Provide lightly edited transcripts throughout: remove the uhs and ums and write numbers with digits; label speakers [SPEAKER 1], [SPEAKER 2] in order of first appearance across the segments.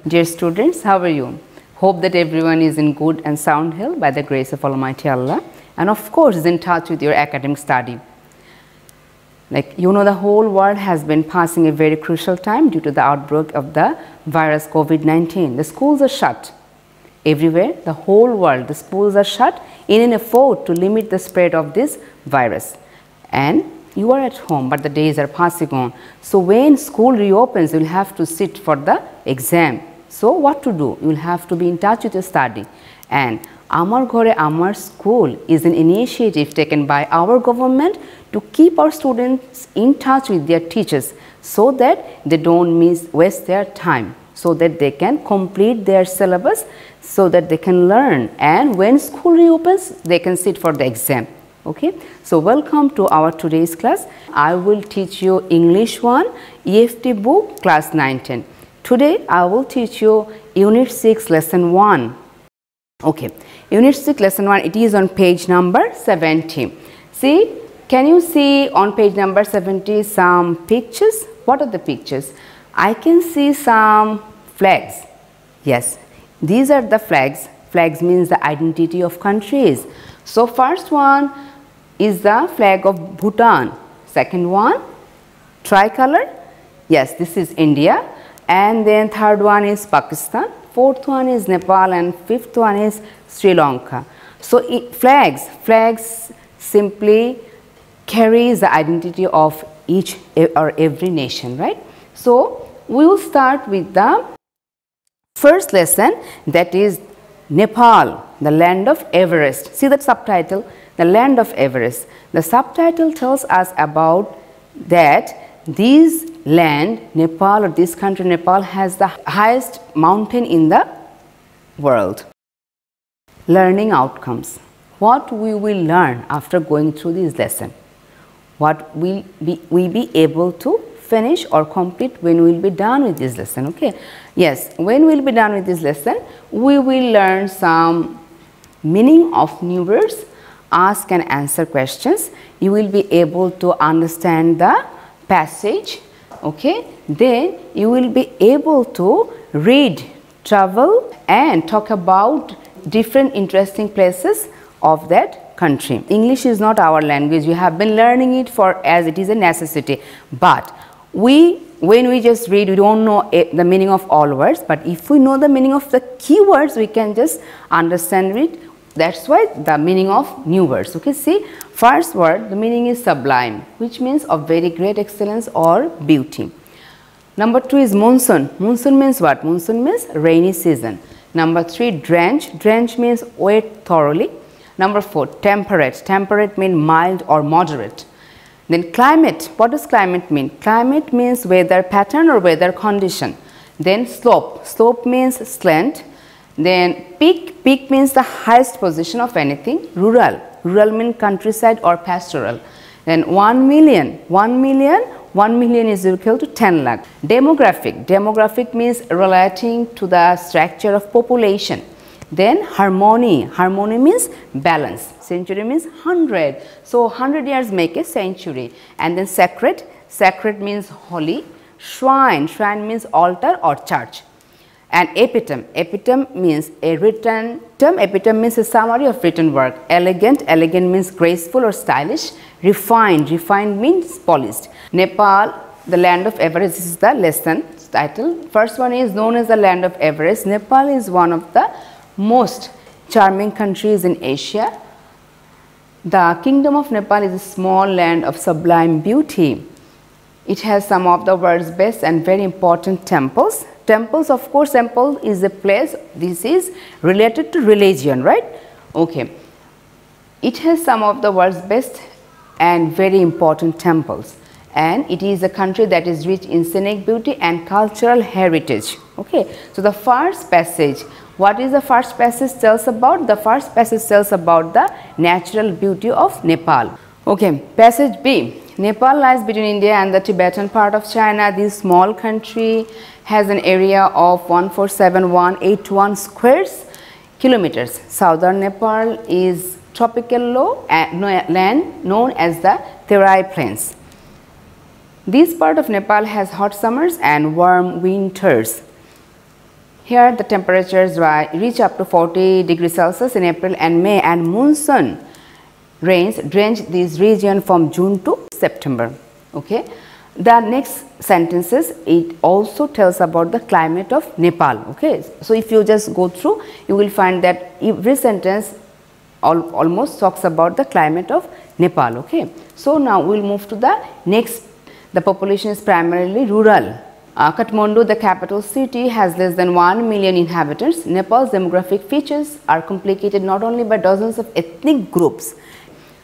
[SPEAKER 1] Dear students, how are you? Hope that everyone is in good and sound health by the grace of Almighty Allah, and of course is in touch with your academic study. The whole world has been passing a very crucial time due to the outbreak of the virus COVID-19. The schools are shut everywhere, the whole world, the schools are shut in an effort to limit the spread of this virus. And you are at home, but the days are passing on. So when school reopens, you will have to sit for the exam. So what to do? You will have to be in touch with your study. And Amar Ghore Amar school is an initiative taken by our government to keep our students in touch with their teachers so that they don't waste their time, so that they can complete their syllabus, so that they can learn, and when school reopens they can sit for the exam. Okay, so welcome to our today's class. I will teach you English 1 EFT book class 9-10. Today I will teach you unit 6 lesson 1. Okay, unit 6 lesson 1, it is on page number 70. See, can you see on page number 70 some pictures? What are the pictures? I can see some flags. Yes, these are the flags. Flags means the identity of countries. So first one is the flag of Bhutan. Second one, tricolor. Yes, this is India. And then third one is Pakistan. Fourth one is Nepal, and fifth one is Sri Lanka. So flags simply carries the identity of each or every nation, right? So we will start with the first lesson, that is Nepal, the land of Everest. See that subtitle, the land of Everest. The subtitle tells us about that this land, Nepal, or this country Nepal, has the highest mountain in the world. Learning outcomes. What we will learn after going through this lesson? What will we be able to finish or complete when we will be done with this lesson? Okay. Yes, when we will be done with this lesson, we will learn some meaning of new words, ask and answer questions. You will be able to understand the passage. Okay, then you will be able to read, travel and talk about different interesting places of that country. English is not our language. We have been learning it as it is a necessity, but when we just read, we don't know the meaning of all words, but if we know the meaning of the key words, we can just understand it. That's why the meaning of new words. Okay, see, first word, the meaning is sublime, which means of very great excellence or beauty. Number 2 is monsoon. Monsoon means what? Monsoon means rainy season. Number 3, drench. Drench means wet thoroughly. Number 4, temperate. Temperate means mild or moderate. Then climate. What does climate mean? Climate means weather pattern or weather condition. Then slope. Slope means slant. Then peak. Peak means the highest position of anything. Rural. Rural means countryside or pastoral. Then 1 million. 1 million. 1 million is equal to 10 lakh. Demographic. Demographic means relating to the structure of population. Then harmony. Harmony means balance. Century means 100. So 100 years make a century. And then sacred. Sacred means holy. Shrine. Shrine means altar or church. And epitome. Epitome means a written term. Epitome means a summary of written work. Elegant. Elegant means graceful or stylish. Refined. Refined means polished. Nepal, the land of Everest. This is the lesson title. First one is known as the land of Everest. Nepal is one of the most charming countries in Asia. The kingdom of Nepal is a small land of sublime beauty. It has some of the world's best and very important temples. Temples, of course, temple is a place, this is related to religion, right? Okay. It has some of the world's best and very important temples, and it is a country that is rich in scenic beauty and cultural heritage. Okay. So the first passage, what is the first passage tells about? The first passage tells about the natural beauty of Nepal. Okay. Passage B. Nepal lies between India and the Tibetan part of China. This small country has an area of 147,181 square kilometers. Southern Nepal is tropical low land known as the Terai Plains. This part of Nepal has hot summers and warm winters. Here the temperatures reach up to 40 degrees Celsius in April and May, and monsoon rains drench this region from June to September. Okay. The next sentences, it also tells about the climate of Nepal. Okay. So if you just go through, you will find that every sentence almost talks about the climate of Nepal. Okay. So now we will move to the next. The population is primarily rural. Kathmandu, the capital city, has less than 1 million inhabitants. Nepal's demographic features are complicated not only by dozens of ethnic groups.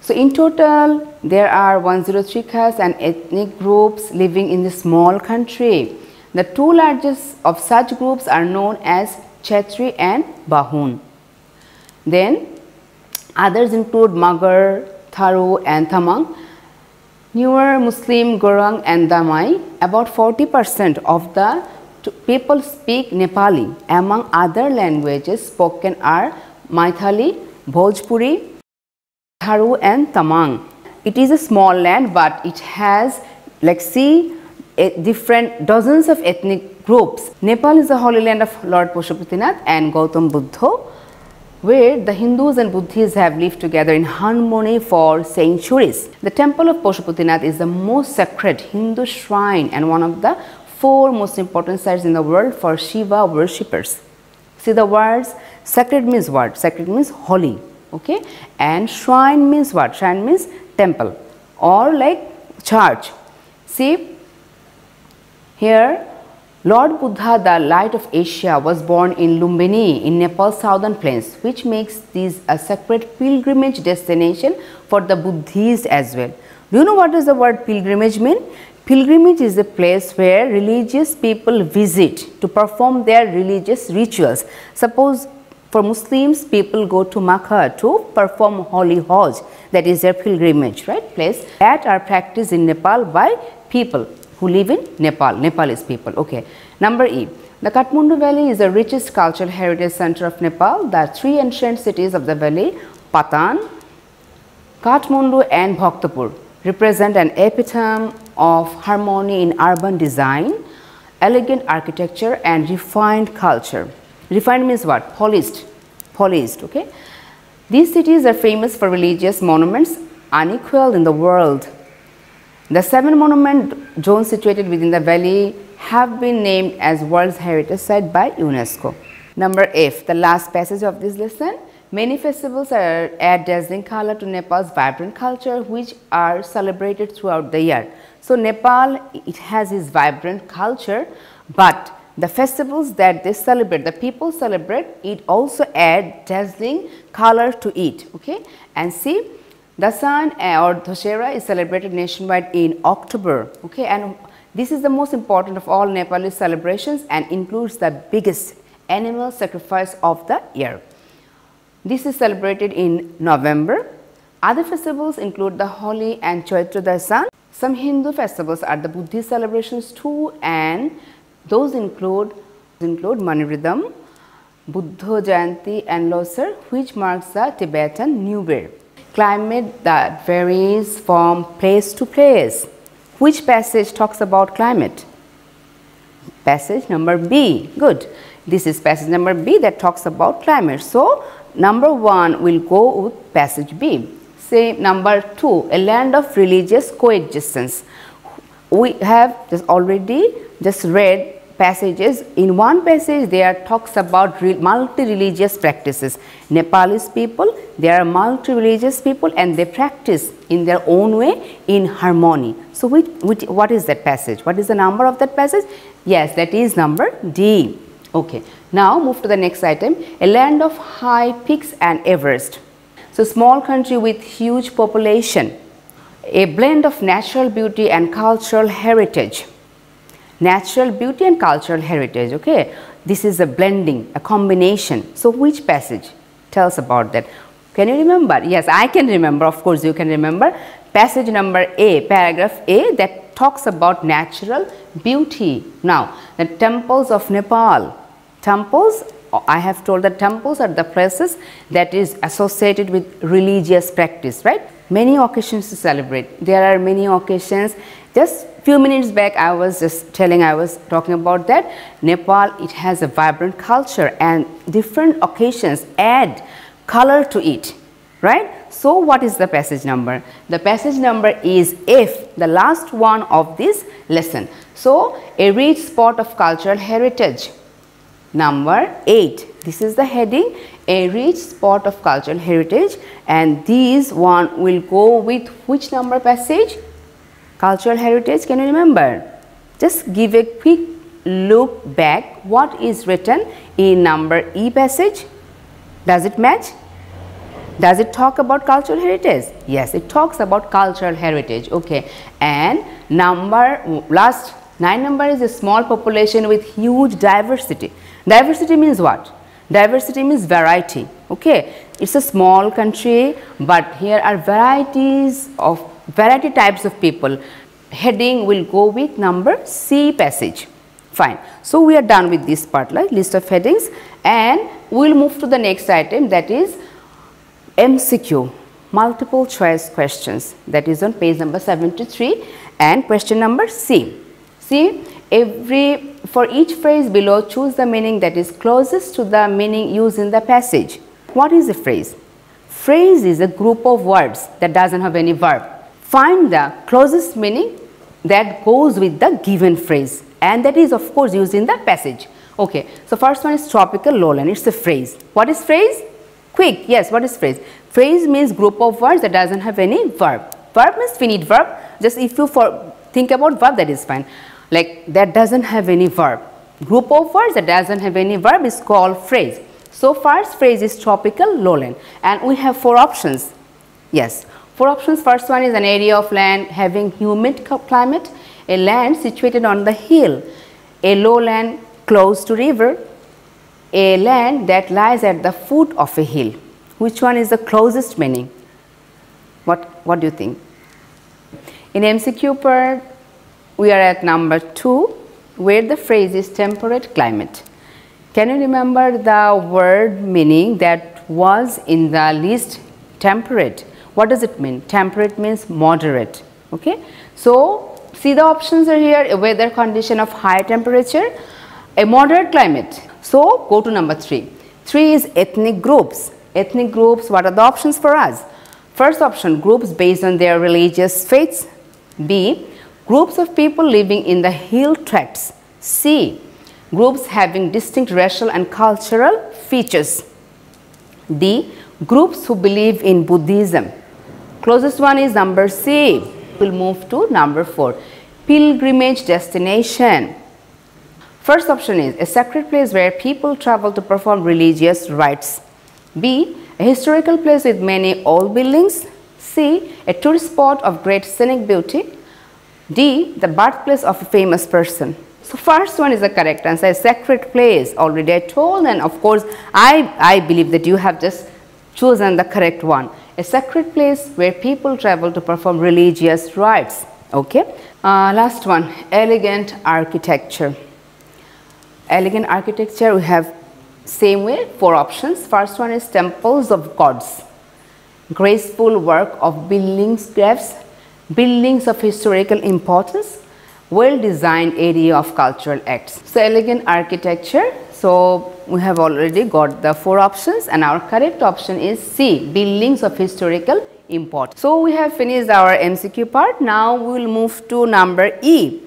[SPEAKER 1] So in total, there are 103 castes and ethnic groups living in this small country. The two largest of such groups are known as Kshetri and Bahun. Then others include Magar, Tharu and Tamang. Newer Muslim, Gurung and Damai. About 40% of the people speak Nepali. Among other languages spoken are Maithili, Bhojpuri, Tharu and Tamang. It is a small land, but it has different dozens of ethnic groups. Nepal is the holy land of Lord Pashupatinath and Gautam Buddha, where the Hindus and Buddhists have lived together in harmony for centuries. The temple of Pashupatinath is the most sacred Hindu shrine and one of the 4 most important sites in the world for Shiva worshippers. See the words, sacred means what? Sacred means holy. Okay, and shrine means what? Shrine means temple or like church. See here, Lord Buddha, the light of Asia, was born in Lumbini in Nepal's southern plains, which makes this a sacred pilgrimage destination for the Buddhists as well. Do you know what does the word pilgrimage mean? Pilgrimage is a place where religious people visit to perform their religious rituals. Suppose for Muslims, people go to Makkah to perform Holy Hajj, that is their pilgrimage, right? Place that are practiced in Nepal by people who live in Nepal, Nepalese people. Okay. Number E. The Kathmandu Valley is the richest cultural heritage center of Nepal. The 3 ancient cities of the valley, Patan, Kathmandu and Bhaktapur, represent an epitome of harmony in urban design, elegant architecture and refined culture. Refined means what? Polished. Okay. These cities are famous for religious monuments unequaled in the world. The 7 monument zones situated within the valley have been named as World Heritage Site by UNESCO. Number F, the last passage of this lesson. Many festivals add dazzling color to Nepal's vibrant culture, which are celebrated throughout the year. So Nepal, it has its vibrant culture, but the festivals that they celebrate, the people celebrate, it also add dazzling color to it. Okay, and see, Dasan or Dussehra is celebrated nationwide in October. Okay, and this is the most important of all Nepali celebrations and includes the biggest animal sacrifice of the year. This is celebrated in November. Other festivals include the Holi and Chaitra Dasan. Some Hindu festivals are the Buddhist celebrations too, and those include Manivridam, Buddha Jayanti and Losar, which marks the Tibetan New Year. Climate that varies from place to place. Which passage talks about climate? Passage number B. Good. This is passage number B that talks about climate. So, number 1 will go with passage B. Say number 2, a land of religious coexistence. We have already read passages. In one passage there talks about multi-religious practices. Nepalese people, they are multi-religious people and they practice in their own way in harmony. So what is that passage? What is the number of that passage? Yes, that is number D. Okay. Now move to the next item, a land of high peaks and Everest. So small country with huge population, a blend of natural beauty and cultural heritage. Natural beauty and cultural heritage, okay. This is a blending, a combination. So which passage tells about that? Can you remember? Yes, I can remember, of course you can remember. Passage number A, paragraph A, that talks about natural beauty. Now, the temples of Nepal. Temples, I have told that temples are the places that is associated with religious practice, right? Many occasions to celebrate. There are many occasions. Just Few minutes back I was talking about that Nepal, it has a vibrant culture and different occasions add color to it, right? So what is the passage number? The passage number is F, the last one of this lesson. So a rich spot of cultural heritage. Number 8. This is the heading, a rich spot of cultural heritage, and these one will go with which number passage? Cultural heritage, can you remember? Just give a quick look back what is written in number E passage. Does it match? Does it talk about cultural heritage? Yes, it talks about cultural heritage. Okay, and last 9 number is a small population with huge diversity. Diversity means what? Diversity means variety. Okay, it's a small country, but here are variety types of people. Heading will go with number C passage. Fine. So we are done with this part, like list of headings, and we will move to the next item, that is MCQ, multiple choice questions, that is on page number 73, and question number C. See, for each phrase below, choose the meaning that is closest to the meaning used in the passage. What is a phrase? Phrase is a group of words that doesn't have any verb. Find the closest meaning that goes with the given phrase, and that is of course used in the passage. Okay, so first one is tropical lowland. It's a phrase. What is phrase? Quick, yes, what is phrase? Phrase means group of words that doesn't have any verb. Verb means finite verb. Just if you think about verb, that is fine. Like that doesn't have any verb. Group of words that doesn't have any verb is called phrase. So first phrase is tropical lowland, and we have 4 options. Yes, 4 options. First one is an area of land having humid climate, a land situated on the hill, a lowland close to river, a land that lies at the foot of a hill. Which one is the closest meaning? What do you think? In MCQ part, we are at number 2, where the phrase is temperate climate. Can you remember the word meaning that was in the list? Temperate. What does it mean? Temperate means moderate. Okay. So see, the options are here: a weather condition of high temperature, a moderate climate. So go to number 3. 3 is ethnic groups. Ethnic groups, what are the options for us? First option, groups based on their religious faiths. B, groups of people living in the hill tracts. C, groups having distinct racial and cultural features. D, groups who believe in Buddhism. Closest one is number C. We'll move to number 4, pilgrimage destination. First option is a sacred place where people travel to perform religious rites. B, a historical place with many old buildings. C, a tourist spot of great scenic beauty. D, the birthplace of a famous person. So first one is the correct answer, a sacred place. Already I told, and of course I believe that you have just chosen the correct one. A sacred place where people travel to perform religious rites. Okay. Last one, elegant architecture. Elegant architecture, we have same way 4 options. First one is temples of gods, graceful work of buildings, crafts, buildings of historical importance, well designed area of cultural acts. So elegant architecture. So we have already got the 4 options, and our correct option is C, buildings of historical importance. So we have finished our MCQ part. Now we will move to number E,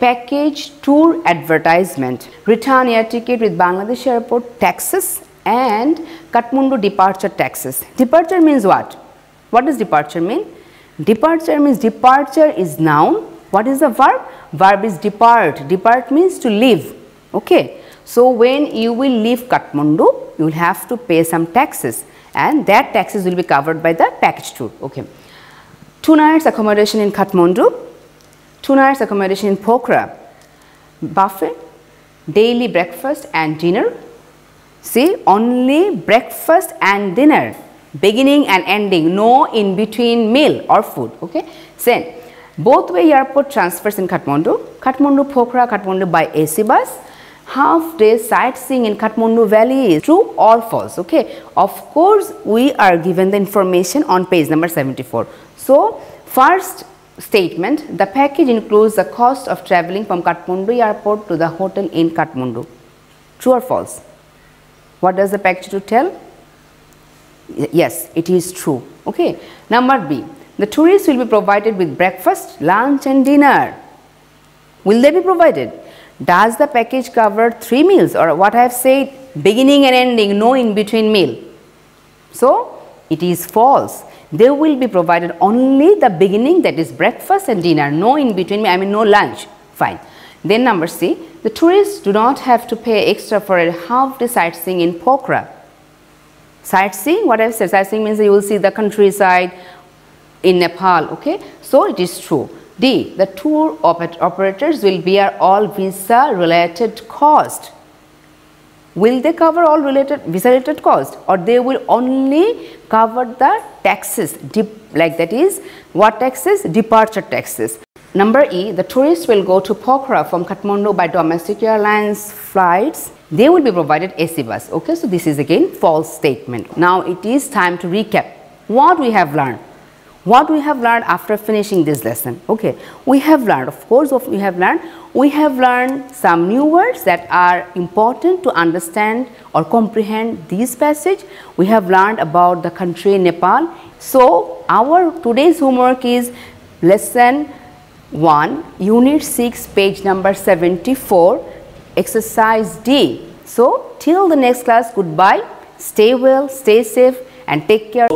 [SPEAKER 1] package tour advertisement. Return air ticket with Bangladesh airport taxes and Kathmandu departure taxes. Departure means what? What does departure mean? Departure means departure is noun. What is the verb? Verb is depart. Depart means to leave. Okay. So when you will leave Kathmandu, you will have to pay some taxes, and that taxes will be covered by the package tour. Okay. 2 nights accommodation in Kathmandu, 2 nights accommodation in Pokhara, buffet, daily breakfast and dinner. See, only breakfast and dinner, beginning and ending, no in between meal or food. Okay. Same. Both way airport transfers in Kathmandu, Kathmandu Pokhara, Kathmandu by AC bus. Half day sightseeing in Kathmandu Valley is true or false. Okay. Of course, we are given the information on page number 74. So first statement, the package includes the cost of traveling from Kathmandu airport to the hotel in Kathmandu. True or false? What does the package to tell? Yes, it is true. Okay. Number B, the tourists will be provided with breakfast, lunch and dinner. Will they be provided? Does the package cover 3 meals, or what I have said, beginning and ending, no in between meal? So, it is false. They will be provided only the beginning, that is breakfast and dinner, no in between, I mean no lunch. Fine. Then number C, the tourists do not have to pay extra for a half day sightseeing in Pokhara. Sightseeing, what I have said, sightseeing means you will see the countryside in Nepal. Okay. So, it is true. D, the tour operators will bear all visa related cost. Will they cover all visa related cost, or they will only cover the taxes, like that is what taxes? Departure taxes. Number E, the tourists will go to Pokhara from Kathmandu by domestic airlines flights. They will be provided AC bus. Okay, so this is again false statement. Now it is time to recap what we have learned. What we have learned after finishing this lesson. Okay, we have learned, of course, we have learned some new words that are important to understand or comprehend this passage. We have learned about the country Nepal. So our today's homework is lesson 1, unit 6, page number 74, exercise D. So till the next class, goodbye, stay well, stay safe and take care.